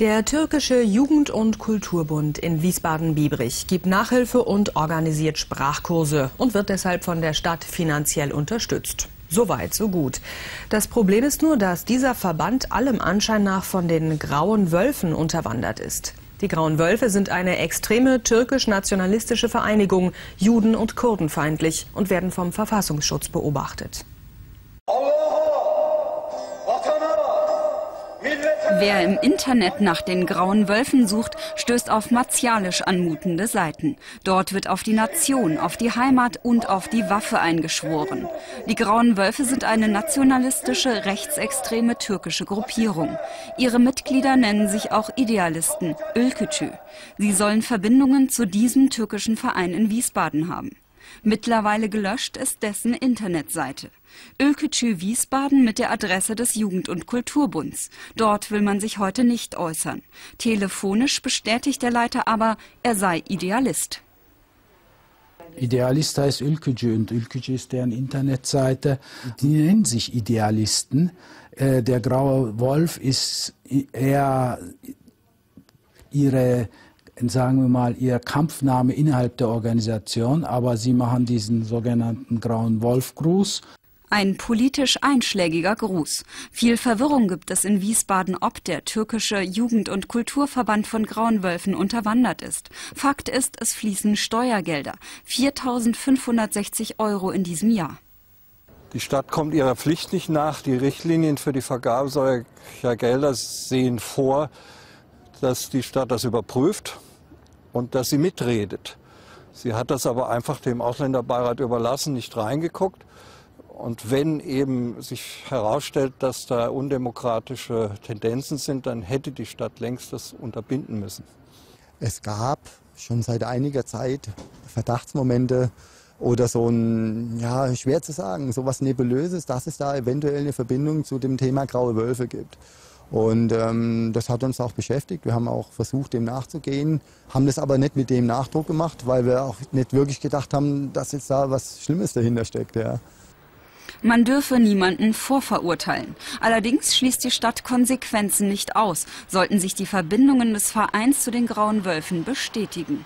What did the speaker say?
Der türkische Jugend- und Kulturbund in Wiesbaden-Biebrich gibt Nachhilfe und organisiert Sprachkurse und wird deshalb von der Stadt finanziell unterstützt. Soweit, so gut. Das Problem ist nur, dass dieser Verband allem Anschein nach von den Grauen Wölfen unterwandert ist. Die Grauen Wölfe sind eine extreme türkisch-nationalistische Vereinigung, juden- und kurdenfeindlich und werden vom Verfassungsschutz beobachtet. Wer im Internet nach den Grauen Wölfen sucht, stößt auf martialisch anmutende Seiten. Dort wird auf die Nation, auf die Heimat und auf die Waffe eingeschworen. Die Grauen Wölfe sind eine nationalistische, rechtsextreme türkische Gruppierung. Ihre Mitglieder nennen sich auch Idealisten, Ülkücü. Sie sollen Verbindungen zu diesem türkischen Verein in Wiesbaden haben. Mittlerweile gelöscht ist dessen Internetseite. Ülkücü Wiesbaden mit der Adresse des Jugend- und Kulturbunds. Dort will man sich heute nicht äußern. Telefonisch bestätigt der Leiter aber, er sei Idealist. Idealist heißt Ülkücü und Ülkücü ist deren Internetseite. Die nennen sich Idealisten. Der Graue Wolf ist eher ihr Kampfname innerhalb der Organisation, aber sie machen diesen sogenannten Grauen Wolf-Gruß. Ein politisch einschlägiger Gruß. Viel Verwirrung gibt es in Wiesbaden, ob der türkische Jugend- und Kulturverband von Grauen Wölfen unterwandert ist. Fakt ist, es fließen Steuergelder, 4.560 € in diesem Jahr. Die Stadt kommt ihrer Pflicht nicht nach. Die Richtlinien für die Vergabe solcher Gelder sehen vor, dass die Stadt das überprüft und dass sie mitredet. Sie hat das aber einfach dem Ausländerbeirat überlassen, nicht reingeguckt. Und wenn eben sich herausstellt, dass da undemokratische Tendenzen sind, dann hätte die Stadt längst das unterbinden müssen. Es gab schon seit einiger Zeit Verdachtsmomente oder so ein, ja, schwer zu sagen, so was Nebulöses, dass es da eventuell eine Verbindung zu dem Thema Graue Wölfe gibt. Und das hat uns auch beschäftigt. Wir haben auch versucht, dem nachzugehen, haben das aber nicht mit dem Nachdruck gemacht, weil wir auch nicht wirklich gedacht haben, dass jetzt da was Schlimmes dahinter steckt. Ja. Man dürfe niemanden vorverurteilen. Allerdings schließt die Stadt Konsequenzen nicht aus, sollten sich die Verbindungen des Vereins zu den Grauen Wölfen bestätigen.